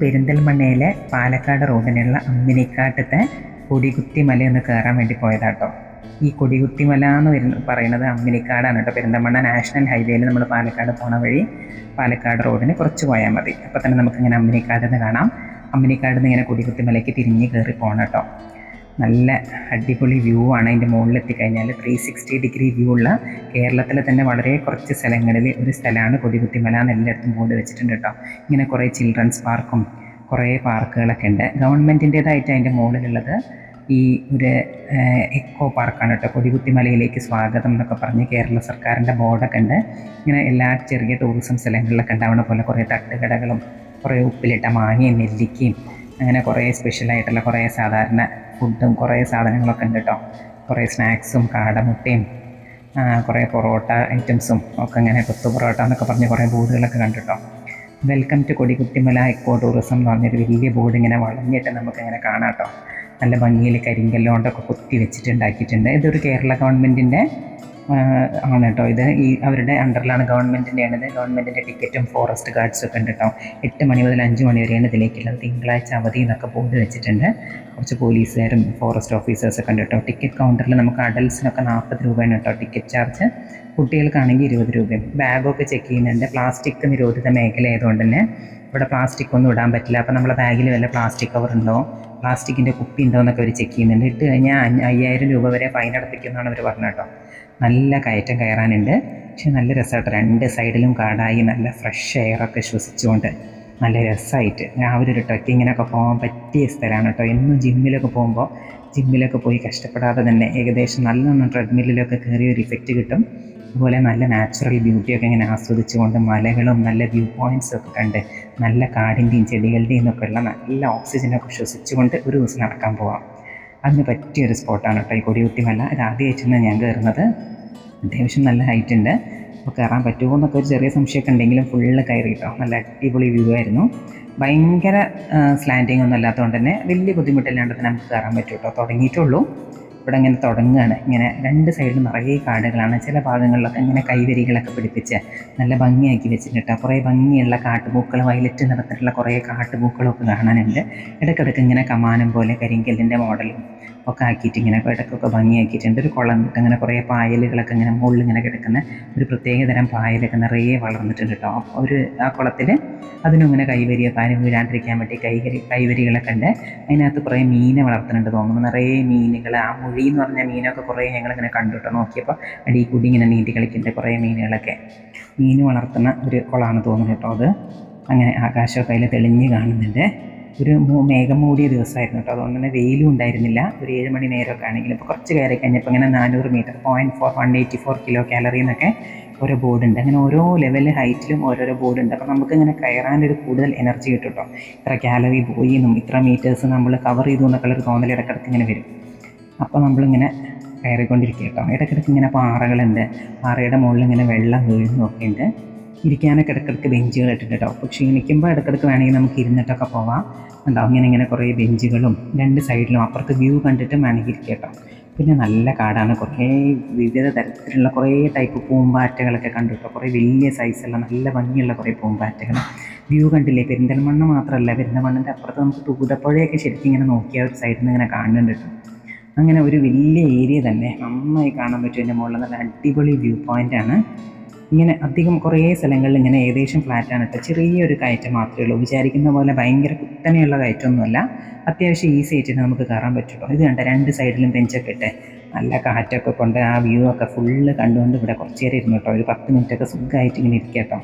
പെരിന്തൽമണ്ണയിലെ പാലക്കാട് റോഡിനുള്ള അമ്മിനിക്കാട്ടത്തെ കൊടികുത്തി മല ഒന്ന് കയറാൻ വേണ്ടി പോയതാട്ടോ. ഈ കൊടികുത്തി മല എന്ന് പറയുന്നത് അമ്മിനിക്കാടാണ് കേട്ടോ. പെരിന്തൽമണ്ണ നാഷണൽ ഹൈവേയിൽ നമ്മൾ പാലക്കാട് പോണ വഴി പാലക്കാട് റോഡിന് കുറച്ച് പോയാൽ മതി. അപ്പോൾ തന്നെ നമുക്കിങ്ങനെ അമ്മിനിക്കാട് നിന്ന് കാണാം. അമ്മിനിക്കാട് നിന്ന് ഇങ്ങനെ കൊടികുത്തി മലയ്ക്ക് തിരിഞ്ഞ് കയറി പോകണം കേട്ടോ. നല്ല അടിപൊളി വ്യൂ ആണ്. അതിൻ്റെ മുകളിലെത്തിക്കഴിഞ്ഞാൽ 360 ഡിഗ്രി വ്യൂ ഉള്ള കേരളത്തിലെ തന്നെ വളരെ കുറച്ച് സ്ഥലങ്ങളിൽ ഒരു സ്ഥലമാണ് കൊടികുത്തിമല എന്ന് എല്ലായിടത്തും ബോർഡ് വെച്ചിട്ടുണ്ട് കേട്ടോ. ഇങ്ങനെ കുറേ ചിൽഡ്രൻസ് പാർക്കും കുറേ പാർക്കുകളൊക്കെ ഉണ്ട്. ഗവൺമെൻറ്റിൻ്റേതായിട്ട് അതിൻ്റെ മുകളിലുള്ളത് ഈ ഒരു എക്കോ പാർക്കാണ് കേട്ടോ. കൊടികുത്തിമലയിലേക്ക് സ്വാഗതം എന്നൊക്കെ പറഞ്ഞ് കേരള സർക്കാരിൻ്റെ ബോർഡൊക്കെ ഉണ്ട്. ഇങ്ങനെ എല്ലാ ചെറിയ ടൂറിസം സ്ഥലങ്ങളിലൊക്കെ ഉണ്ടാവുന്ന പോലെ കുറേ തട്ടുകടകളും കുറേ ഉപ്പിലിട്ട മാങ്ങയും നെല്ലിക്കയും അങ്ങനെ കുറേ സ്പെഷ്യലായിട്ടുള്ള കുറേ സാധാരണ ഫുഡും കുറേ സാധനങ്ങളൊക്കെ ഉണ്ട് കേട്ടോ. കുറേ സ്നാക്സും കാടമുട്ടയും കുറേ പൊറോട്ട ഐറ്റംസും ഒക്കെ ഇങ്ങനെ കൊത്തു പൊറോട്ട എന്നൊക്കെ പറഞ്ഞ് കുറേ ബോർഡുകളൊക്കെ കണ്ടു കേട്ടോ. Welcome to Kodikuthimala eco tourism എന്ന് പറഞ്ഞൊരു വലിയ ബോർഡ് ഇങ്ങനെ വളഞ്ഞിട്ട് നമുക്കിങ്ങനെ കാണാം കേട്ടോ. നല്ല ഭംഗിയിൽ കരിങ്കല്ലുകൊണ്ടൊക്കെ കുത്തി വെച്ചിട്ടുണ്ടാക്കിയിട്ടുണ്ട്. ഇതൊരു കേരള ഗവൺമെൻറ്റിൻ്റെ ആണ് കേട്ടോ. ഇത് ഈ അവരുടെ അണ്ടറിലാണ്, ഗവൺമെൻറ്റിൻ്റെയാണിത്. ഗവൺമെൻറ്റിൻ്റെ ടിക്കറ്റും ഫോറസ്റ്റ് ഗാർഡ്സും ഒക്കെ ഉണ്ട് കേട്ടോ. 8 മണി മുതൽ 5 മണി വരെയാണ് ഇതിലേക്കുള്ളത്. തിങ്കളാഴ്ച അവധി എന്നൊക്കെ ബോർഡ് വെച്ചിട്ടുണ്ട്. കുറച്ച് പോലീസുകാരും ഫോറസ്റ്റ് ഓഫീസേഴ്സൊക്കെ ഉണ്ട് കേട്ടോ. ടിക്കറ്റ് കൗണ്ടറിൽ നമുക്ക് അഡൽസിനൊക്കെ 40 രൂപയാണ് കേട്ടോ ടിക്കറ്റ് ചാർജ്. കുട്ടികൾക്കാണെങ്കിൽ 20 രൂപയും. ബാഗൊക്കെ ചെക്ക് ചെയ്യുന്നുണ്ട്. പ്ലാസ്റ്റിക് നിരോധിത മേഖല ആയതുകൊണ്ട് തന്നെ ഇവിടെ പ്ലാസ്റ്റിക് ഒന്നും ഇടാൻ പറ്റില്ല. അപ്പോൾ നമ്മളെ ബാഗിൽ വല്ല പ്ലാസ്റ്റിക് കവർ ഉണ്ടോ, പ്ലാസ്റ്റിക്കിൻ്റെ കുപ്പി ഉണ്ടോ എന്നൊക്കെ അവർ ചെക്ക് ചെയ്യുന്നുണ്ട്. ഇട്ട് കഴിഞ്ഞാൽ 5000 രൂപ വരെ ഫൈൻ അടപ്പിക്കുന്നതാണ് അവർ പറഞ്ഞത് കേട്ടോ. നല്ല കയറ്റം കയറാനുണ്ട്. പക്ഷെ നല്ല രസമായിട്ട് 2 സൈഡിലും കാടായി നല്ല ഫ്രഷ് എയറൊക്കെ ശ്വസിച്ചുകൊണ്ട് നല്ല രസമായിട്ട് രാവിലെ ഒരു ട്രക്കിങ്ങിനൊക്കെ പോകാൻ പറ്റിയ സ്ഥലമാണ് കേട്ടോ. എന്നും ജിമ്മിലൊക്കെ പോയി കഷ്ടപ്പെടാതെ തന്നെ ഏകദേശം നല്ലോണം ട്രെഡ്മില്ലൊക്കെ കയറിയ ഒരു ഇഫക്റ്റ് കിട്ടും. അതുപോലെ നല്ല നാച്ചുറൽ ബ്യൂട്ടിയൊക്കെ ഇങ്ങനെ ആസ്വദിച്ചുകൊണ്ട് മലകളും നല്ല വ്യൂ പോയിൻറ്റ്സും ഒക്കെ കണ്ട് നല്ല കാടിൻ്റെയും ചെടികളുടെയും ഒക്കെ ഉള്ള നല്ല ഓക്സിജനൊക്കെ ശ്വസിച്ചുകൊണ്ട് ഒരു ദിവസം നടക്കാൻ പോവാം. അതിന് പറ്റിയൊരു സ്പോട്ടാണ് കേട്ടോ ഈ കൊടികുത്തിമല. ഇത് ആദ്യമായിട്ടാണ് ഞാൻ കയറുന്നത്. അത്യാവശ്യം നല്ല ഹൈറ്റ് ഉണ്ട്. അപ്പോൾ കയറാൻ പറ്റുമോ എന്നൊക്കെ ഒരു ചെറിയ സംശയമൊക്കെ ഉണ്ടെങ്കിലും ഫുള്ള് കയറി കേട്ടോ. നല്ല അടിപൊളി വ്യൂ ആയിരുന്നു. ഭയങ്കര സ്ലാൻഡിങ് ഒന്നും അല്ലാത്തതുകൊണ്ട് തന്നെ വലിയ ബുദ്ധിമുട്ടില്ലാണ്ട് തന്നെ നമുക്ക് കയറാൻ പറ്റും കേട്ടോ. തുടങ്ങിയിട്ടുള്ളൂ. ഇവിടെ ഇങ്ങനെ തുടങ്ങുകയാണ്. ഇങ്ങനെ 2 സൈഡിലും നിറയെ കാടുകളാണ്. ചില ഭാഗങ്ങളിലൊക്കെ ഇങ്ങനെ കൈവരികളൊക്കെ പിടിപ്പിച്ച് നല്ല ഭംഗിയാക്കി വെച്ചിട്ട് കുറേ ഭംഗിയുള്ള കാട്ടുപൂക്കൾ, വയലറ്റ് നിറത്തിലുള്ള കുറേ കാട്ടുപൂക്കളൊക്കെ കാണാനുണ്ട്. ഇടയ്ക്കിടയ്ക്ക് ഇങ്ങനെ കമാനം പോലെ കരിങ്കല്ലിൻ്റെ മോഡലും ഒക്കെ ആക്കിയിട്ട് ഇങ്ങനെ ഇടയ്ക്കൊക്കെ ഭംഗിയാക്കിയിട്ടുണ്ട്. ഒരു കുളം കിട്ടും. അങ്ങനെ കുറേ പായലുകളൊക്കെ ഇങ്ങനെ മുകളിൽ ഇങ്ങനെ കിടക്കുന്ന ഒരു പ്രത്യേകതരം പായലൊക്കെ നിറയെ വളർന്നിട്ടുണ്ട് കേട്ടോ. ആ കുളത്തിൽ അതിനും ഇങ്ങനെ കൈവരിയോ കാര്യം വീഴാണ്ടിരിക്കാൻ വേണ്ടി കൈവരികളൊക്കെ ഉണ്ട്. അതിനകത്ത് കുറേ മീനെ വളർത്തുന്നുണ്ട് തോന്നുന്നു. നിറയെ മീനുകൾ, ആ മുഴി എന്ന് പറഞ്ഞ മീനൊക്കെ കുറേ ഞങ്ങളിങ്ങനെ കണ്ടു കേട്ടോ. നോക്കിയപ്പോൾ അടിയിൽ കൂടി ഇങ്ങനെ നീന്തി കളിക്കുന്നുണ്ട് കുറേ മീനുകളൊക്കെ. മീൻ വളർത്തുന്ന ഒരു കുളമാണ് തോന്നുന്നു കേട്ടോ അത്. അങ്ങനെ ആകാശമൊക്കെ അതിൽ തെളിഞ്ഞ് കാണുന്നുണ്ട്. ഒരു മേഘം മൂടിയ ദിവസമായിരുന്നു കേട്ടോ. അതുകൊണ്ട് തന്നെ വെയിലും ഉണ്ടായിരുന്നില്ല. ഒരു 7 മണി നേരമൊക്കെ ആണെങ്കിലും ഇപ്പോൾ കുറച്ച് കയറി കഴിഞ്ഞപ്പോൾ ഇങ്ങനെ 400 മീറ്റർ 184 കിലോ കാലറി എന്നൊക്കെ ഓരോ ബോർഡുണ്ട്. അങ്ങനെ ഓരോ ലെവൽ ഹൈറ്റിലും ഓരോരോ ബോർഡുണ്ട്. അപ്പോൾ നമുക്കിങ്ങനെ കയറാനൊരു കൂടുതൽ എനർജി കിട്ടും കേട്ടോ. ഇത്ര കാലറി പോയി എന്നും ഇത്ര മീറ്റേഴ്സ് നമ്മൾ കവർ ചെയ്തു എന്നൊക്കെയുള്ളൊരു തോന്നൽ ഇടയ്ക്കിടയ്ക്ക് ഇങ്ങനെ വരും. അപ്പോൾ നമ്മളിങ്ങനെ കയറിക്കൊണ്ടിരിക്കുക കേട്ടോ. ഇടയ്ക്കിടയ്ക്ക് ഇങ്ങനെ പാറകളുണ്ട്. പാറയുടെ മുകളിൽ ഇങ്ങനെ വെള്ളം വീഴുന്നൊക്കെ ഉണ്ട്. ഇരിക്കാനൊക്കെ ഇടയ്ക്കിടയ്ക്ക് ബെഞ്ചുകൾ ഇട്ടിട്ട് കേട്ടോ. അപ്പോൾ ക്ഷീണിക്കുമ്പോൾ ഇടയ്ക്കിടയ്ക്ക് വേണമെങ്കിൽ നമുക്ക് ഇരുന്നിട്ടൊക്കെ പോവാം. ഉണ്ടാവും ഇങ്ങനെ കുറേ ബെഞ്ചുകളും 2 സൈഡിലും അപ്പുറത്ത് വ്യൂ കണ്ടിട്ട് വേണമെങ്കിൽ ഇരിക്കുക കേട്ടോ. പിന്നെ നല്ല കാടാണ്. കുറേ വിവിധ തരത്തിലുള്ള കുറേ ടൈപ്പ് പൂമ്പാറ്റകളൊക്കെ കണ്ടു കേട്ടോ. കുറേ വലിയ സൈസുള്ള നല്ല ഭംഗിയുള്ള കുറേ പൂമ്പാറ്റകൾ. വ്യൂ കണ്ടില്ലേ? പെരിന്തൽമണ്ണ മാത്രമല്ല, പെരിന്തൽമണ്ണൻ്റെ അപ്പുറത്ത് നമുക്ക് തൂതപ്പുഴയൊക്കെ ശരിക്കും ഇങ്ങനെ നോക്കിയ ഒരു സൈഡിൽ നിന്ന് ഇങ്ങനെ കാണുന്നുണ്ട് കേട്ടോ. അങ്ങനെ ഒരു വലിയ ഏരിയ തന്നെ നന്നായി കാണാൻ പറ്റും. എൻ്റെ മുകളിൽ നല്ല അടിപൊളി വ്യൂ പോയിൻ്റാണ്. ഇങ്ങനെ അധികം കുറേ സ്ഥലങ്ങളിൽ ഇങ്ങനെ ഏകദേശം ഫ്ലാറ്റാണ് കേട്ടോ. ചെറിയൊരു കയറ്റം മാത്രമേ ഉള്ളൂ. വിചാരിക്കുന്ന പോലെ ഭയങ്കര കുത്തനെയുള്ള കയറ്റമൊന്നുമല്ല. അത്യാവശ്യം ഈസി ആയിട്ട് നമുക്ക് കയറാൻ പറ്റുള്ളൂ. ഇത് കണ്ട 2 സൈഡിലും ബെഞ്ചൊക്കെ ഇട്ട് നല്ല കാറ്റൊക്കെ കൊണ്ട് ആ വ്യൂ ഒക്കെ ഫുള്ള് കണ്ടുകൊണ്ട് ഇവിടെ കുറച്ച് നേരം ഇരുന്നു കേട്ടോ. ഒരു 10 മിനിറ്റൊക്കെ സുഖമായിട്ട് ഇങ്ങനെ ഇരിക്കുക കേട്ടോ.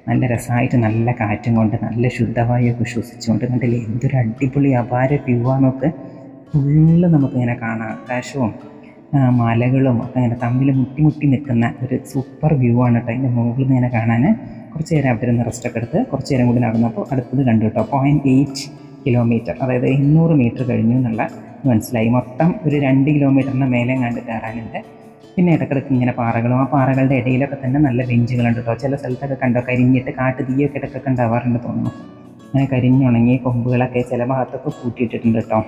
നല്ല രസമായിട്ട് നല്ല കാറ്റും കൊണ്ട് നല്ല ശുദ്ധവായുവൊക്കെ ശ്വസിച്ചുകൊണ്ട് കണ്ടില്ലേ എന്തൊരു അടിപൊളി അപാര വ്യൂ ആണെന്നൊക്കെ ഫുള്ള് നമുക്കിങ്ങനെ കാണാം. ആകാശവും മലകളും ഒക്കെ ഇങ്ങനെ തമ്മിൽ മുട്ടി നിൽക്കുന്ന ഒരു സൂപ്പർ വ്യൂ ആണ് കേട്ടോ. അതിൻ്റെ മുകളിൽ നിന്ന് ഇങ്ങനെ കാണാൻ കുറച്ച് നേരം അവിടെ നിന്ന് റെസ്റ്റൊക്കെ എടുത്ത് കുറച്ച് നേരം കൂടി നടന്നപ്പോൾ അടുത്തത് കണ്ടു കേട്ടോ. 0.8 കിലോമീറ്റർ, അതായത് 800 മീറ്റർ കഴിഞ്ഞു എന്നുള്ള മനസ്സിലായി. മൊത്തം ഒരു 2 കിലോമീറ്ററിൻ്റെ മേലെ കണ്ട് കയറാനുണ്ട്. പിന്നെ ഇടയ്ക്കിടയ്ക്ക് ഇങ്ങനെ പാറകളും ആ പാറകളുടെ ഇടയിലൊക്കെ തന്നെ നല്ല ബെഞ്ചുകളുണ്ട് കേട്ടോ. ചില സ്ഥലത്തൊക്കെ കണ്ടോ കരിഞ്ഞിട്ട് കാട്ട് തീയൊക്കെ ഇടയ്ക്കൊക്കെ ഉണ്ടാവാറുണ്ട് തോന്നുന്നു. അങ്ങനെ കരിഞ്ഞുണങ്ങിയ കൊമ്പുകളൊക്കെ ചില ഭാഗത്തൊക്കെ കൂട്ടിയിട്ടിട്ടുണ്ട് കേട്ടോ.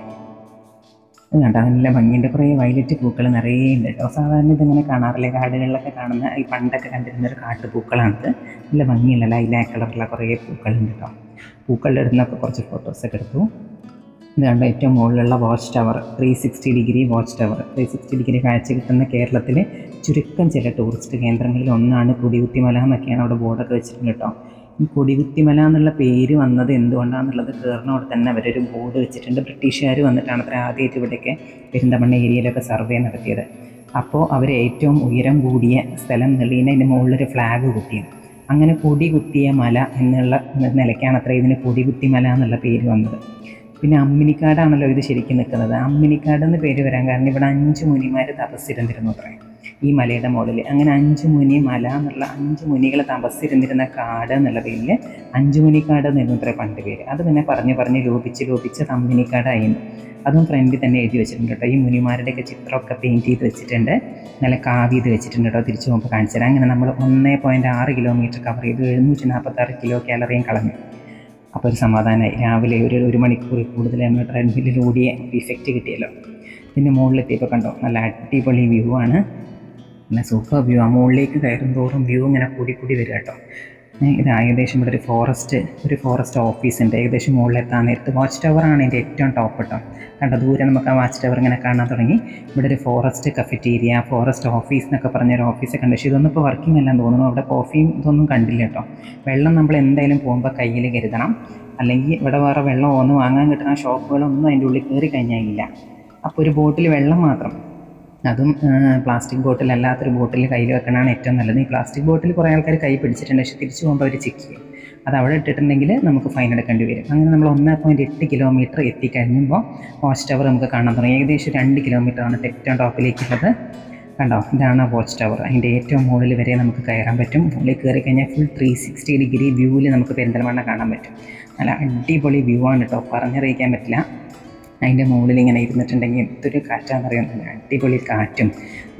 കണ്ടോ നല്ല ഭംഗിയുണ്ട്. കുറേ വയലറ്റ് പൂക്കൾ നിറയെ ഉണ്ട് കേട്ടോ. സാധാരണ ഇതിങ്ങനെ കാണാറില്ലേ കാടുകളിലൊക്കെ കാണുന്ന ഈ പണ്ടൊക്കെ കണ്ടിരുന്നൊരു കാട്ടുപൂക്കളാണിത്. നല്ല ഭംഗിയുള്ള ലൈലാക്ക് കളറുള്ള കുറേ പൂക്കളുണ്ട് കേട്ടോ. പൂക്കളുടെ അടുത്തുനിന്നൊക്കെ കുറച്ച് ഫോട്ടോസൊക്കെ എടുത്തു. ഇതാണ് ഏറ്റവും മുകളിലുള്ള watch tower, 360 degree watch tower. 360 degree കാഴ്ച കിട്ടുന്ന കേരളത്തിലെ ചുരുക്കം ചില ടൂറിസ്റ്റ് കേന്ദ്രങ്ങളിൽ ഒന്നാണ് കൊടികുത്തിമല എന്നൊക്കെയാണ് അവിടെ ബോർഡൊക്കെ വെച്ചിട്ടുണ്ട് കേട്ടോ. ഈ കൊടികുത്തിമല എന്നുള്ള പേര് വന്നത് എന്തുകൊണ്ടാണെന്നുള്ളത് കയറുന്നവിടെ തന്നെ അവരൊരു ബോർഡ് വെച്ചിട്ടുണ്ട്. ബ്രിട്ടീഷുകാർ വന്നിട്ടാണ് അത്ര ആദ്യമായിട്ട് ഇവിടെയൊക്കെ പെരിന്തമണ്ണ ഏരിയയിലൊക്കെ സർവേ നടത്തിയത്. അപ്പോൾ അവർ ഏറ്റവും ഉയരം കൂടിയ സ്ഥലം എന്നുള്ളതിന് അതിൻ്റെ മുകളിലൊരു ഫ്ലാഗ് കുത്തിയത്. അങ്ങനെ കൊടികുത്തിയ മല എന്നുള്ള നിലയ്ക്കാണ് അത്ര ഇതിന് കൊടികുത്തിമല എന്നുള്ള പേര് വന്നത്. പിന്നെ അമ്മിനിക്കാടാണല്ലോ ഇത് ശരിക്കും നിൽക്കുന്നത്. അമ്മിനിക്കാട് എന്ന് പേര് വരാൻ കാരണം ഇവിടെ 5 മുനിമാർ തപസ്സിരുന്നിരുന്നു അത്രേ ഈ മലയുടെ മുകളിൽ. അങ്ങനെ 5 മുനി മല എന്നുള്ള 5 മുനികൾ തപസ്സിരുന്നിരുന്ന കാട് എന്നുള്ള പേരിൽ 5 മുനിക്കാട് എന്നായിരുന്നു അത്ര പണ്ട് പേര്. അത് പിന്നെ പറഞ്ഞ് ലോപിച്ച് അമ്മിനിക്കാടായിരുന്നു. അതും ഫ്രണ്ടിൽ തന്നെ എഴുതി വെച്ചിട്ടുണ്ട് കേട്ടോ. ഈ മുനിമാരുടെയൊക്കെ ചിത്രമൊക്കെ പെയിൻറ്റ് ചെയ്ത് വെച്ചിട്ടുണ്ട്, നല്ല കാവ് ചെയ്ത് വെച്ചിട്ടുണ്ട് കേട്ടോ. തിരിച്ചു പോകുമ്പോൾ കാണിച്ചു തരാം. അങ്ങനെ നമ്മൾ 1.6 കിലോമീറ്റർ കവർ ചെയ്ത് 746 കിലോ കാലറിയും കളഞ്ഞു. അപ്പോൾ ഒരു സമാധാനമായി. രാവിലെ ഒരു മണിക്കൂർ കൂടുതൽ നമ്മൾ ട്രെഡ്മില്ലിൽ ഓടിയ ഇഫക്റ്റ് കിട്ടിയല്ലോ. പിന്നെ മുകളിലെത്തിയപ്പോൾ കണ്ടോ നല്ല അടിപൊളി വ്യൂ ആണ്, നല്ല സൂപ്പർ വ്യൂ. ആ മുകളിലേക്ക് കയറും തോറും വ്യൂ ഇങ്ങനെ കൂടി വരിക കേട്ടോ. ഇത് ഏകദേശം ഇവിടെ ഒരു ഫോറസ്റ്റ് ഓഫീസുണ്ട്. ഏകദേശം മുകളിലെത്താൻ നേരത്ത് വാച്ച് ടവറാണ് ഇതിൻ്റെ ഏറ്റവും ടോപ്പ് കേട്ടോ. കണ്ട ദൂരെ നമുക്ക് ആ വാച്ച് ടവർ ഇങ്ങനെ കാണാൻ തുടങ്ങി. ഇവിടെ ഒരു ഫോറസ്റ്റ് കഫറ്റീരിയ, ഫോറസ്റ്റ് ഓഫീസ് എന്നൊക്കെ പറഞ്ഞൊരു ഓഫീസൊക്കെ ഉണ്ട്. പക്ഷേ ഇതൊന്നും ഇപ്പോൾ വർക്കിംഗ് അല്ലാന്ന് തോന്നുന്നു. അവിടെ കോഫിയും ഇതൊന്നും കണ്ടില്ല കേട്ടോ. വെള്ളം നമ്മൾ എന്തായാലും പോകുമ്പോൾ കയ്യിൽ കരുതണം, അല്ലെങ്കിൽ ഇവിടെ വേറെ വെള്ളം ഒന്നും വാങ്ങാൻ കിട്ടുന്ന ഷോപ്പുകളൊന്നും അതിൻ്റെ ഉള്ളിൽ കയറി കഴിഞ്ഞാൽ ഇല്ല. അപ്പോൾ ഒരു ബോട്ടിൽ വെള്ളം മാത്രം, അതും പ്ലാസ്റ്റിക് ബോട്ടിൽ അല്ലാത്തൊരു ബോട്ടിൽ കയ്യിൽ വെക്കണതാണ് ഏറ്റവും നല്ലത്. ഈ പ്ലാസ്റ്റിക് ബോട്ടിൽ കുറേ ആൾക്കാർ കൈ പിടിച്ചിട്ടുണ്ട്, പക്ഷേ തിരിച്ചു പോകുമ്പോൾ അവർ ചെക്ക് ചെയ്യും. അത് അവിടെ ഇട്ടിട്ടുണ്ടെങ്കിൽ നമുക്ക് ഫൈൻ എടുക്കേണ്ടി വരും. അങ്ങനെ നമ്മൾ 1.8 കിലോമീറ്റർ എത്തിക്കഴിഞ്ഞപ്പോൾ വാച്ച് ടവർ നമുക്ക് കാണാൻ തുടങ്ങി. ഏകദേശം 2 കിലോമീറ്ററാണ് ഏറ്റവും ടോപ്പിലേക്കുള്ളത്. കണ്ടോ, ഇതാണ് വാച്ച് ടവർ. അതിൻ്റെ ഏറ്റവും മുകളിൽ വരെ നമുക്ക് കയറാൻ പറ്റും. മുകളിൽ കയറി കഴിഞ്ഞാൽ ഫുൾ 360 ഡിഗ്രി വ്യൂവിൽ നമുക്ക് പെരിന്തൽമണ്ണ കാണാൻ പറ്റും. നല്ല അടിപൊളി വ്യൂ ആണ് കേട്ടോ, പറഞ്ഞറിയിക്കാൻ പറ്റില്ല. അതിൻ്റെ മുകളിൽ ഇങ്ങനെ ഇരുന്നിട്ടുണ്ടെങ്കിൽ എന്തൊരു കാറ്റാണെന്നറിയാം. നല്ല അടിപൊളി കാറ്റും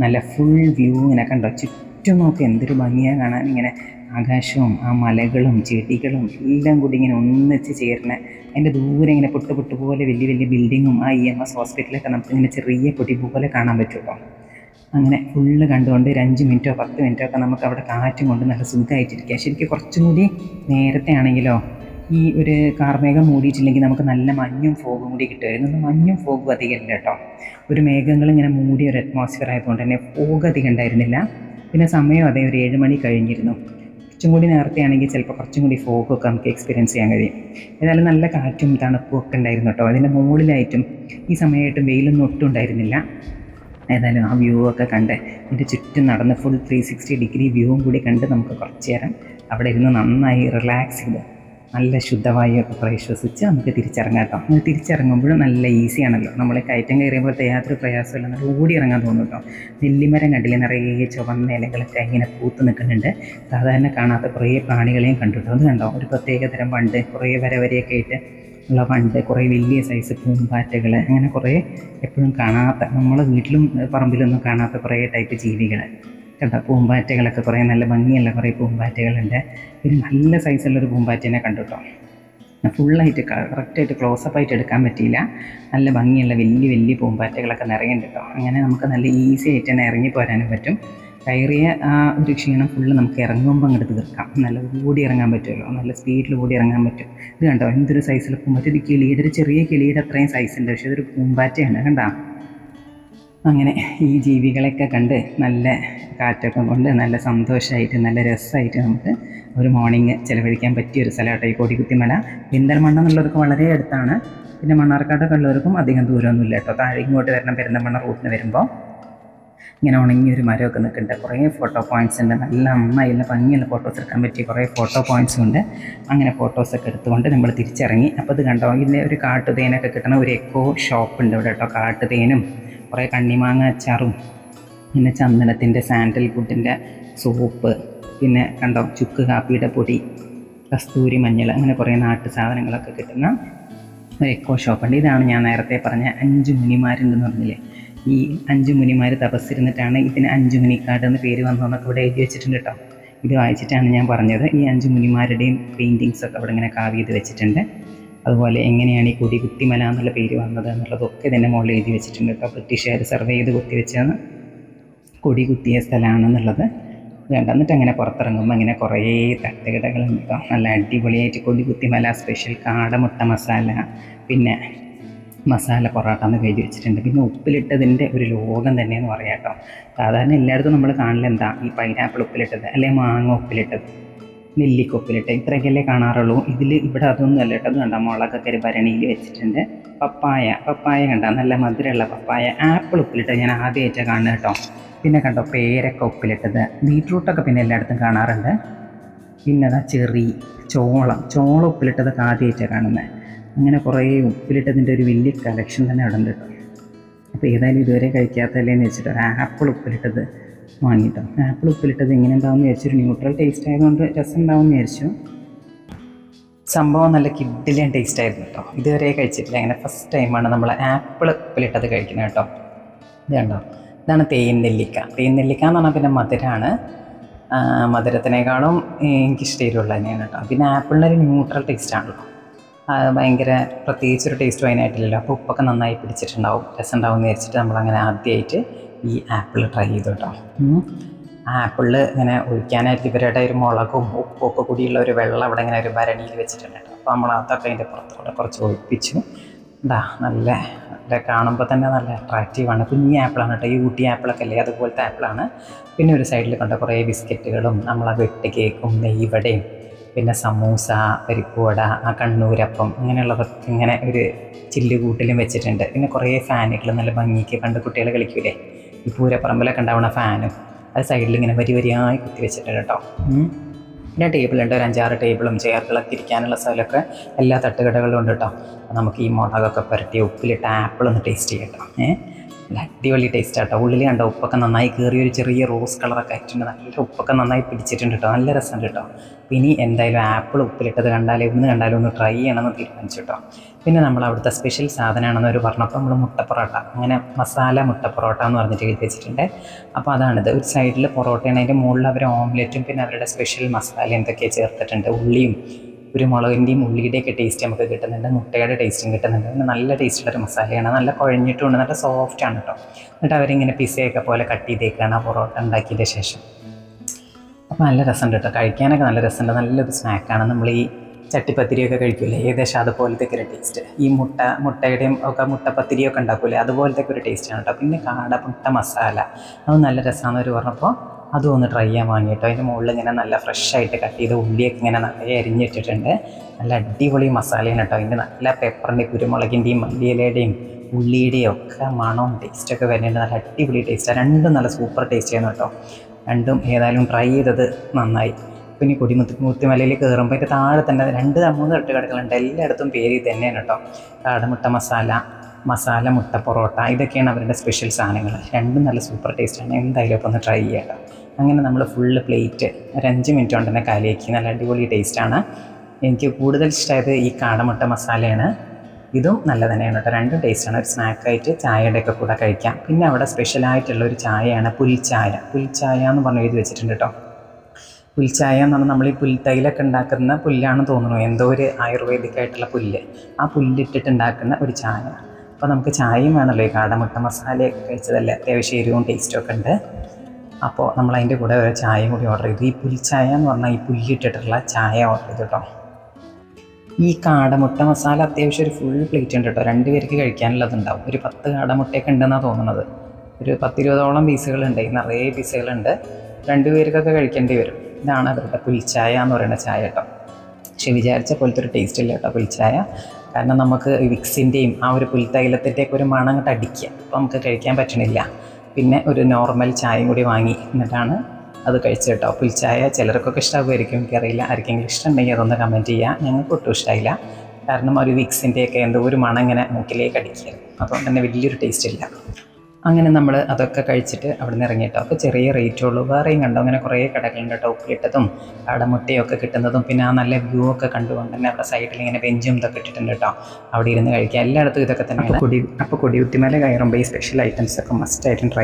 നല്ല ഫുൾ വ്യൂ ഇങ്ങനെ കണ്ടോ. ചുറ്റും നോക്കി എന്തൊരു ഭംഗിയാണ് കാണാൻ. ഇങ്ങനെ ആകാശവും ആ മലകളും ചെടികളും എല്ലാം കൂടി ഇങ്ങനെ ഒന്നിച്ച് ചേർന്ന് അതിൻ്റെ ദൂരെ ഇങ്ങനെ പൊട്ട് പോലെ വലിയ ബിൽഡിങ്ങും ആ EMS ഹോസ്പിറ്റലൊക്കെ നമുക്കിങ്ങനെ ചെറിയ പൊടി പോലെ കാണാൻ പറ്റും കേട്ടോ. അങ്ങനെ ഫുള്ള് കണ്ടുകൊണ്ട് ഒരു 5 മിനിറ്റോ 10 മിനിറ്റോ ഒക്കെ നമുക്ക് അവിടെ കാറ്റും കൊണ്ട് നല്ല സുഖമായിട്ടിരിക്കുക. ശരിക്കും കുറച്ചും കൂടി നേരത്തെ ആണെങ്കിലോ ഈ ഒരു കാർമേഘം മൂടിയിട്ടില്ലെങ്കിൽ നമുക്ക് നല്ല മഞ്ഞും ഫോഗും കൂടി കിട്ടുമായിരുന്നു. മഞ്ഞും ഫോഗും അധികം ഇല്ല കേട്ടോ. ഒരു മേഘങ്ങൾ ഇങ്ങനെ മൂടിയ ഒരു അറ്റ്മോസ്ഫിയർ ആയതുകൊണ്ട് തന്നെ ഫോഗ് അധികം ഉണ്ടായിരുന്നില്ല. പിന്നെ സമയം അതേ ഒരു 7 മണി കഴിഞ്ഞിരുന്നു. കുറച്ചും കൂടി നേരത്തെ ആണെങ്കിൽ ചിലപ്പോൾ കുറച്ചും കൂടി ഫോഗൊക്കെ നമുക്ക് എക്സ്പീരിയൻസ് ചെയ്യാൻ കഴിയും. ഏതായാലും നല്ല കാറ്റും തണുപ്പും ഒക്കെ ഉണ്ടായിരുന്നു കേട്ടോ. അതിൻ്റെ മുകളിലായിട്ടും ഈ സമയമായിട്ടും വെയിലൊന്നും ഒട്ടും ഉണ്ടായിരുന്നില്ല. ഏതായാലും ആ വ്യൂ ഒക്കെ കണ്ട് ഇതിൻ്റെ ചുറ്റും നടന്ന് ഫുൾ 360 ഡിഗ്രി വ്യൂവും കൂടി കണ്ട് നമുക്ക് കുറച്ച് നേരം അവിടെ ഇരുന്ന് നന്നായി റിലാക്സ് ചെയ്ത് നല്ല ശുദ്ധവായുവൊക്കെ പ്രശ്വസിച്ച് നമുക്ക് തിരിച്ചിറങ്ങാം കേട്ടോ. നമ്മൾ തിരിച്ചിറങ്ങുമ്പോഴും നല്ല ഈസിയാണല്ലോ. നമ്മൾ കയറ്റം കയറിയപ്പോഴത്തെ യാതൊരു പ്രയാസമില്ല, നല്ല ഓടി ഇറങ്ങാൻ തോന്നും കേട്ടോ. നെല്ലിമരം കണ്ടില്ലേ, നിറയെ ചുവന്ന ഇലകളൊക്കെ ഇങ്ങനെ പൂത്ത് നിൽക്കുന്നുണ്ട്. സാധാരണ കാണാത്ത കുറേ പ്രാണികളെയും കണ്ടിട്ടോ. അത് കണ്ടോ, ഒരു പ്രത്യേകതരം വണ്ട്, കുറേ വരയൊക്കെ ആയിട്ട് ഉള്ള വണ്ട്, കുറേ വലിയ സൈസ് പൂമ്പാറ്റകൾ, അങ്ങനെ കുറേ എപ്പോഴും കാണാത്ത, നമ്മളെ വീട്ടിലും പറമ്പിലൊന്നും കാണാത്ത കുറേ ടൈപ്പ് ജീവികൾ കേട്ടോ. പൂമ്പാറ്റകളൊക്കെ കുറേ നല്ല ഭംഗിയുള്ള കുറേ പൂമ്പാറ്റകളുണ്ട്. ഒരു നല്ല സൈസുള്ളൊരു പൂമ്പാറ്റേനെ കണ്ടു കേട്ടോ. ഫുള്ളായിട്ട് കറക്റ്റായിട്ട് ക്ലോസപ്പായിട്ട് എടുക്കാൻ പറ്റിയില്ല. നല്ല ഭംഗിയുള്ള വലിയ പൂമ്പാറ്റകളൊക്കെ നിറയുന്നുണ്ട് കേട്ടോ. അങ്ങനെ നമുക്ക് നല്ല ഈസി ആയിട്ട് തന്നെ ഇറങ്ങി പോരാനും പറ്റും. കയറിയ ആ ഒരു ക്ഷീണം ഫുള്ള് നമുക്ക് ഇറങ്ങുമ്പോൾ അങ്ങോട്ട് തീർക്കാം. നല്ല ഓടി ഇറങ്ങാൻ പറ്റുമല്ലോ, നല്ല സ്പീഡിൽ ഓടി ഇറങ്ങാൻ പറ്റും. ഇത് കണ്ടോ, എന്തൊരു സൈസിൽ പൂമ്പാറ്റ. ഒരു കിളിയുടെ, ഒരു ചെറിയ കിളിയുടെ അത്രയും സൈസുണ്ട്, പക്ഷേ ഇതൊരു പൂമ്പാറ്റയാണ് കണ്ടോ. അങ്ങനെ ഈ ജീവികളെയൊക്കെ കണ്ട് നല്ല കാറ്റൊക്കെ കൊണ്ട് നല്ല സന്തോഷമായിട്ട് നല്ല രസമായിട്ട് നമുക്ക് ഒരു മോർണിംഗ് ചിലവഴിക്കാൻ പറ്റിയൊരു സ്ഥലമാട്ടോ ഈ കൊടികുത്തിമല. പെരിന്തൽമണ്ണ എന്നുള്ളവർക്ക് വളരെ അടുത്താണ്. പിന്നെ മണ്ണാർക്കാടൊക്കെ ഉള്ളവർക്കും അധികം ദൂരമൊന്നുമില്ല കേട്ടോ. താഴെ ഇങ്ങോട്ട് വരണം, പെരിന്തൽമണ്ണ റൂട്ടിന് വരുമ്പോൾ ഇങ്ങനെ ഉണങ്ങിയൊരു മരമൊക്കെ നിൽക്കുന്നുണ്ട്. കുറേ ഫോട്ടോ പോയിൻറ്റ്സ് ഉണ്ട്. നല്ല നന്നായുള്ള ഭംഗിയുള്ള ഫോട്ടോസ് എടുക്കാൻ പറ്റിയ കുറേ ഫോട്ടോ പോയിൻറ്റ്സും ഉണ്ട്. അങ്ങനെ ഫോട്ടോസൊക്കെ എടുത്തുകൊണ്ട് നമ്മൾ തിരിച്ചിറങ്ങി. അപ്പോൾ ഇത് കണ്ടോ, ഇതിൻ്റെ ഒരു കാട്ടുതേനൊക്കെ കിട്ടണ ഒരു എക്കോ ഷോപ്പ് ഉണ്ട് ഇവിടെ കേട്ടോ. കാട്ടുതേനും കുറേ കണ്ണിമാങ്ങ അച്ചാറും പിന്നെ ചന്ദനത്തിൻ്റെ സാൻഡൽവുഡിൻ്റെ സോപ്പ്, പിന്നെ കണ്ടോ ചുക്ക് കാപ്പിയുടെ പൊടി, കസ്തൂരി മഞ്ഞൾ, അങ്ങനെ കുറേ നാട്ടു സാധനങ്ങളൊക്കെ കിട്ടുന്ന ഒരു എക്കോ ഷോപ്പുണ്ട്. ഇതാണ് ഞാൻ നേരത്തെ പറഞ്ഞ 5 മുനിമാരുണ്ടെന്ന് പറഞ്ഞില്ലേ. ഈ 5 മുനിമാർ തപസ്സിരുന്നിട്ടാണ് ഇതിന് 5 മുനിക്കാട് എന്ന് പേര് വന്നതെന്നൊക്കെ ഇവിടെ എഴുതി വെച്ചിട്ടുണ്ട് കേട്ടോ. ഇത് വായിച്ചിട്ടാണ് ഞാൻ പറഞ്ഞത്. ഈ 5 മുനിമാരുടെയും പെയിൻറ്റിങ്സൊക്കെ അവിടെ ഇങ്ങനെ കാവ് ചെയ്ത് വെച്ചിട്ടുണ്ട്. അതുപോലെ എങ്ങനെയാണ് ഈ കൊടികുത്തിമല എന്നുള്ള പേര് വന്നത് എന്നുള്ളതൊക്കെ ഇതിൻ്റെ മുകളിൽ എഴുതി വെച്ചിട്ടുണ്ട് കേട്ടോ. ബ്രിട്ടീഷുകാർ സർവേ ചെയ്ത് കുത്തിവെച്ചാണ് കൊടി കുത്തിയ സ്ഥലമാണെന്നുള്ളത്. വേണ്ട. എന്നിട്ട് അങ്ങനെ പുറത്തിറങ്ങുമ്പോൾ അങ്ങനെ കുറേ തട്ടുകടകളുണ്ട് കേട്ടോ. നല്ല അടിപൊളിയായിട്ട് കൊടികുത്തിമല സ്പെഷ്യൽ കാടമുട്ട മസാല, പിന്നെ മസാല പൊറോട്ട എന്ന് എഴുതി വെച്ചിട്ടുണ്ട്. പിന്നെ ഉപ്പിലിട്ടതിൻ്റെ ഒരു ലോകം തന്നെയെന്ന് പറയാം കേട്ടോ. സാധാരണ എല്ലായിടത്തും നമ്മൾ കാണലെന്താ ഈ പൈനാപ്പിൾ ഉപ്പിലിട്ടത്, അല്ലെങ്കിൽ മാങ്ങ ഉപ്പിലിട്ടത്, നെല്ലിക്ക ഉപ്പിലിട്ട്, ഇത്രയൊക്കെയല്ലേ കാണാറുള്ളൂ. ഇവിടെ അതൊന്നും അല്ല കേട്ടോ. അത് കണ്ട മുളകൊക്കെ ഒരു ഭരണിയിൽ വെച്ചിട്ടുണ്ട്. പപ്പായ കണ്ട നല്ല മധുരമുള്ള പപ്പായ. ആപ്പിൾ ഉപ്പിലിട്ടത് ഞാൻ ആദ്യമായിട്ടാണ് കാണുന്നത് കേട്ടോ. പിന്നെ കണ്ടോ പേരക്ക ഉപ്പിലിട്ടത്, ബീട്രൂട്ടൊക്കെ പിന്നെ എല്ലായിടത്തും കാണാറുണ്ട്. പിന്നെ അതാ ചെറി, ചോളം ഉപ്പിലിട്ടതൊക്കെ ആദ്യമായിട്ടാണ് കാണുന്നത്. അങ്ങനെ കുറേ ഉപ്പിലിട്ടതിൻ്റെ ഒരു വലിയ കളക്ഷൻ തന്നെ അവിടെ ഉണ്ട് കേട്ടോ. അപ്പോൾ ഏതായാലും ഇതുവരെ കഴിക്കാത്തല്ലേന്ന് വെച്ചിട്ട് ഒരു ആപ്പിൾ ഉപ്പിലിട്ടത് വാങ്ങിയിട്ടോ. ആപ്പിൾ ഉപ്പിലിട്ടത് എങ്ങനെ ഉണ്ടാവും എന്ന് വിചാരിച്ചൊരു ന്യൂട്രൽ ടേസ്റ്റ് ആയതുകൊണ്ട് രസം ഉണ്ടാവും എന്ന് വിചാരിച്ചു. സംഭവം നല്ല കിഡിലൻ ടേസ്റ്റ് ആയിരുന്നു കേട്ടോ. ഇതുവരെ കഴിച്ചിട്ടില്ല, അങ്ങനെ ഫസ്റ്റ് ടൈമാണ് നമ്മൾ ആപ്പിൾ ഉപ്പിലിട്ടത് കഴിക്കുന്നത് കേട്ടോ. ഇത് കണ്ടോ, ഇതാണ് തേൻ നെല്ലിക്ക എന്ന് പറഞ്ഞാൽ പിന്നെ മധുരമാണ്. മധുരത്തിനേക്കാളും എനിക്കിഷ്ടമുള്ള തന്നെയാണ് കേട്ടോ. പിന്നെ ആപ്പിളിനൊരു ന്യൂട്രൽ ടേസ്റ്റ് ആണല്ലോ, ഭയങ്കര പ്രത്യേകിച്ചൊരു ടേസ്റ്റും അതിനായിട്ടില്ലല്ലോ. അപ്പോൾ ഉപ്പൊക്കെ നന്നായി പിടിച്ചിട്ടുണ്ടാവും, രസം ഉണ്ടാവും എന്ന് വിചാരിച്ചിട്ട് നമ്മളങ്ങനെ ആദ്യമായിട്ട് ഈ ആപ്പിൾ ട്രൈ ചെയ്തു കേട്ടോ. ആപ്പിളിൽ ഇങ്ങനെ ഒഴിക്കാനായിട്ട് ഇവരുടെ ഒരു മുളകും ഉപ്പും ഒക്കെ കൂടിയുള്ള ഒരു വെള്ളം അവിടെ ഇങ്ങനെ ഒരു ഭരണിയിൽ വെച്ചിട്ടുണ്ട് കേട്ടോ. അപ്പോൾ നമ്മൾ അതൊക്കെ അതിൻ്റെ പുറത്തുകൂടെ കുറച്ച് ഒഴിപ്പിച്ചു. നല്ല കാണുമ്പോൾ തന്നെ നല്ല അട്രാക്റ്റീവാണ്. കുഞ്ഞി ആപ്പിളാണ് കേട്ടോ, ഈ ഊട്ടി ആപ്പിളൊക്കെ അല്ലേ അതുപോലത്തെ ആപ്പിളാണ്. പിന്നെ ഒരു സൈഡിൽ കണ്ട കുറേ ബിസ്ക്കറ്റുകളും നമ്മളെ വെട്ട് കേക്കും നെയ്വടയും പിന്നെ സമൂസ, പരിപ്പുവട, കണ്ണൂരപ്പം അങ്ങനെയുള്ളതൊക്കെ ഇങ്ങനെ ഒരു ചില്ലുകൂട്ടിലും വെച്ചിട്ടുണ്ട്. പിന്നെ കുറേ ഫാനുകൾ നല്ല ഭംഗിക്ക് പണ്ട് കുട്ടികൾ കളിക്കൂലേ ഈ പൂരപ്പറമ്പിലൊക്കെ ഉണ്ടാവുന്ന ഫാനും അത് സൈഡിൽ ഇങ്ങനെ വരിയായി കുത്തി വെച്ചിട്ടുണ്ട് കേട്ടോ. പിന്നെ ടേബിളുണ്ട്, ഒരു 5-6 ടേബിളും ചെയറുകളൊക്കെ ഇരിക്കാനുള്ള സ്ഥലമൊക്കെ എല്ലാ തട്ടുകടകളിലും ഉണ്ട് കേട്ടോ. നമുക്ക് ഈ മുളകൊക്കെ പുരട്ടി ഉപ്പിലിട്ട് ആപ്പിളൊന്ന് ടേസ്റ്റ് ചെയ്യാം കേട്ടോ. നല്ല അടിപൊളി ടേസ്റ്റ് ആട്ടോ. ഉള്ളിൽ കണ്ടോ ഉപ്പൊക്കെ നന്നായി കയറി ഒരു ചെറിയ റോസ് കളറൊക്കെ ആയിട്ടുണ്ട്. നല്ല ഉപ്പൊക്കെ നന്നായി പിടിച്ചിട്ടുണ്ട് കേട്ടോ. നല്ല രസമുണ്ട് കേട്ടോ. ഇനി എന്തായാലും ആപ്പിൾ ഉപ്പിലിട്ടത് കണ്ടാലും ഒന്ന് ട്രൈ ചെയ്യണമെന്ന് തീരുമാനിച്ചു കേട്ടോ. പിന്നെ നമ്മൾ അവിടുത്തെ സ്പെഷ്യൽ സാധനമാണെന്ന് ഒരു പറഞ്ഞപ്പോൾ നമ്മൾ മുട്ടപ്പൊറോട്ട, അങ്ങനെ മസാല മുട്ടപ്പൊറോട്ട എന്ന് പറഞ്ഞിട്ട് എഴുതി വെച്ചിട്ടുണ്ട്. അപ്പോൾ അതാണിത്. ഒരു സൈഡിൽ പൊറോട്ടയാണ്, അതിൻ്റെ മുകളിൽ അവർ ഓംലെറ്റും പിന്നെ അവരുടെ സ്പെഷ്യൽ മസാല എന്തൊക്കെയാണ് ചേർത്തിട്ടുണ്ട്. ഉള്ളിയും കുരുമുളകിൻ്റെയും ഉള്ളിയുടെയൊക്കെ ടേസ്റ്റ് നമുക്ക് കിട്ടുന്നുണ്ട്, മുട്ടയുടെ ടേസ്റ്റും കിട്ടുന്നുണ്ട്. പിന്നെ നല്ല ടേസ്റ്റുള്ളൊരു മസാലയാണ്, നല്ല കുഴഞ്ഞിട്ടുണ്ട്, നല്ല സോഫ്റ്റാണ് കേട്ടോ. എന്നിട്ട് അവരിങ്ങനെ പിസയൊക്കെ പോലെ കട്ട് ചെയ്തേക്കാണ് ആ പൊറോട്ട ഉണ്ടാക്കിയതിൻ്റെ ശേഷം. അപ്പോൾ നല്ല രസമുണ്ട് കേട്ടോ, കഴിക്കാനൊക്കെ നല്ല രസമുണ്ട്. നല്ലൊരു സ്നാക്കാണ്. നമ്മൾ ഈ ചട്ടിപ്പത്തിരിയൊക്കെ കഴിക്കില്ലേ, ഏകദേശം അതുപോലത്തെ ഒരു ടേസ്റ്റ്. ഈ മുട്ടയുടെയും ഒക്കെ മുട്ടപ്പത്തിരിയൊക്കെ ഉണ്ടാക്കില്ലേ അതുപോലത്തെ ഒരു ടേസ്റ്റാണ് കേട്ടോ. പിന്നെ കാടമുട്ട മസാല അത് നല്ല രസമാണെന്ന് അവർ പറഞ്ഞപ്പോൾ അതും ഒന്ന് ട്രൈ ചെയ്യാൻ വാങ്ങിയിട്ടോ. അതിൻ്റെ മുകളിൽ ഇങ്ങനെ നല്ല ഫ്രഷായിട്ട് കട്ട് ചെയ്ത് ഉള്ളിയൊക്കെ ഇങ്ങനെ നിറയെ അരിഞ്ഞിട്ടിട്ടുണ്ട്. നല്ല അടിപൊളി മസാലയാണ് കേട്ടോ. അതിൻ്റെ നല്ല പെപ്പറിൻ്റെയും കുരുമുളകിൻ്റെയും മല്ലിയിലയുടെയും ഉള്ളിയുടെയും ഒക്കെ മണവും ടേസ്റ്റൊക്കെ വരുന്നുണ്ട്. നല്ല അടിപൊളി ടേസ്റ്റാണ്. രണ്ടും നല്ല സൂപ്പർ ടേസ്റ്റ് ചെയ്യുന്നു കേട്ടോ. രണ്ടും ഏതായാലും ട്രൈ ചെയ്തത് നന്നായി. പിന്നെ കൊടികുത്തിമലയിൽ കയറുമ്പോൾ അതിൻ്റെ താഴെ തന്നെ 2-3 തട്ടുകടകളുണ്ട്. എല്ലായിടത്തും പേര് തന്നെയാണ് കേട്ടോ. കാടമുട്ട മസാല മുട്ട പൊറോട്ട ഇതൊക്കെയാണ് അവരുടെ സ്പെഷ്യൽ സാധനങ്ങൾ. രണ്ടും നല്ല സൂപ്പർ ടേസ്റ്റാണ്. എന്തായാലും അപ്പോൾ ഒന്ന് ട്രൈ ചെയ്യാം കേട്ടോ. അങ്ങനെ നമ്മൾ ഫുള്ള് പ്ലേറ്റ് ഒരു 5 മിനിറ്റ് കൊണ്ട് തന്നെ കാലിയാക്കി. നല്ല അടിപൊളി ടേസ്റ്റാണ്. എനിക്ക് കൂടുതൽ ഇഷ്ടമായത് ഈ കാടമുട്ട മസാലയാണ്. ഇതും നല്ല തന്നെയാണ് കേട്ടോ. രണ്ടും ടേസ്റ്റാണ്. ഒരു സ്നാക്കായിട്ട് ചായയുടെ ഒക്കെ കൂടെ കഴിക്കാം. പിന്നെ അവിടെ സ്പെഷ്യലായിട്ടുള്ളൊരു ചായയാണ് പുൽച്ചായ എന്ന് പറഞ്ഞ് എഴുതി വെച്ചിട്ടുണ്ട് കേട്ടോ. പുൽച്ചായ എന്ന് പറഞ്ഞാൽ നമ്മൾ ഈ പുൽത്തൈലൊക്കെ ഉണ്ടാക്കുന്ന പുല്ലാണെന്ന് തോന്നുന്നു, എന്തോ ഒരു ആയുർവേദിക്കായിട്ടുള്ള പുല്ല്, ആ പുല്ലിട്ടിട്ട് ഉണ്ടാക്കുന്ന ഒരു ചായ. അപ്പോൾ നമുക്ക് ചായയും വേണമല്ലോ, ഈ കാടമുട്ട മസാലയൊക്കെ കഴിച്ചതല്ലേ, അത്യാവശ്യം എരിവും ടേസ്റ്റും ഒക്കെ ഉണ്ട്. അപ്പോൾ നമ്മൾ അതിൻ്റെ കൂടെ ഒരു ചായയും കൂടി ഓർഡർ ചെയ്തു. ഈ പുൽച്ചായ എന്ന് പറഞ്ഞാൽ ഈ പുല്ലിട്ടിട്ടുള്ള ചായ ഓർഡർ ചെയ്തു കേട്ടോ. ഈ കാടമുട്ട മസാല അത്യാവശ്യം ഒരു ഫുൾ പ്ലേറ്റ് ഉണ്ട് കേട്ടോ. 2 പേർക്ക് കഴിക്കാനുള്ളതുണ്ടാവും. ഒരു 10 കാടമുട്ടയൊക്കെ ഉണ്ടെന്നാണ് തോന്നുന്നത്. ഒരു 10-20ഓളം പീസുകളുണ്ട്, നിറയെ പീസുകളുണ്ട്. 2 പേർക്കൊക്കെ കഴിക്കേണ്ടി വരും. ഇതാണ് അവരുടെ പുൽച്ചായ എന്ന് പറയുന്ന ചായ കേട്ടോ. പക്ഷെ വിചാരിച്ച പോലത്തെ ഒരു ടേസ്റ്റ് ഇല്ല കേട്ടോ പുൽച്ചായ. കാരണം നമുക്ക് വിക്സിൻ്റെയും ആ ഒരു പുൽത്തൈലത്തിൻ്റെയൊക്കെ ഒരു മണം അങ്ങോട്ട് അടിക്കുക, അപ്പോൾ നമുക്ക് കഴിക്കാൻ പറ്റണില്ല. പിന്നെ ഒരു നോർമൽ ചായയും കൂടി വാങ്ങി എന്നിട്ടാണ് അത് കഴിച്ചു കേട്ടോ. പുൽച്ചായ ചിലർക്കൊക്കെ ഇഷ്ടമാകുമായിരിക്കും, എനിക്കറിയില്ല. ആർക്കെങ്കിലും ഇഷ്ടമുണ്ടെങ്കിൽ അതൊന്ന് കമൻറ്റ് ചെയ്യുക. ഞങ്ങൾക്ക് ഒട്ടും ഇഷ്ടമായില്ല. കാരണം ഒരു വിക്സിൻ്റെയൊക്കെ എന്തോ ഒരു മണം ഇങ്ങനെ മൂക്കിലേക്ക് അടിക്കുകയായിരുന്നു, അതുകൊണ്ട് തന്നെ വലിയൊരു ടേസ്റ്റ് ഇല്ല. അങ്ങനെ നമ്മൾ അതൊക്കെ കഴിച്ചിട്ട് അവിടെ നിന്ന് ഇറങ്ങിയിട്ടോ. അപ്പോൾ ചെറിയ റേറ്റുള്ളൂ. വേറെയും കണ്ടോ അങ്ങനെ കുറേ കടകളുണ്ട് കേട്ടോ. ഉപ്പിലിട്ടതും കാടമുട്ടയൊക്കെ കിട്ടുന്നതും പിന്നെ ആ നല്ല വ്യൂ ഒക്കെ കണ്ടുകൊണ്ട് തന്നെ അവിടെ സൈഡിൽ ഇങ്ങനെ ബെഞ്ചും ഇതൊക്കെ ഇട്ടിട്ടുണ്ട് കേട്ടോ. അവിടെ ഇരുന്ന് കഴിക്കുക. എല്ലായിടത്തും ഇതൊക്കെ തന്നെയാണ്. അപ്പോൾ കൊടികുത്തിമല കയറുമ്പോൾ ഈ സ്പെഷ്യൽ ഐറ്റംസൊക്കെ മസ്റ്റായിട്ടും ട്രൈ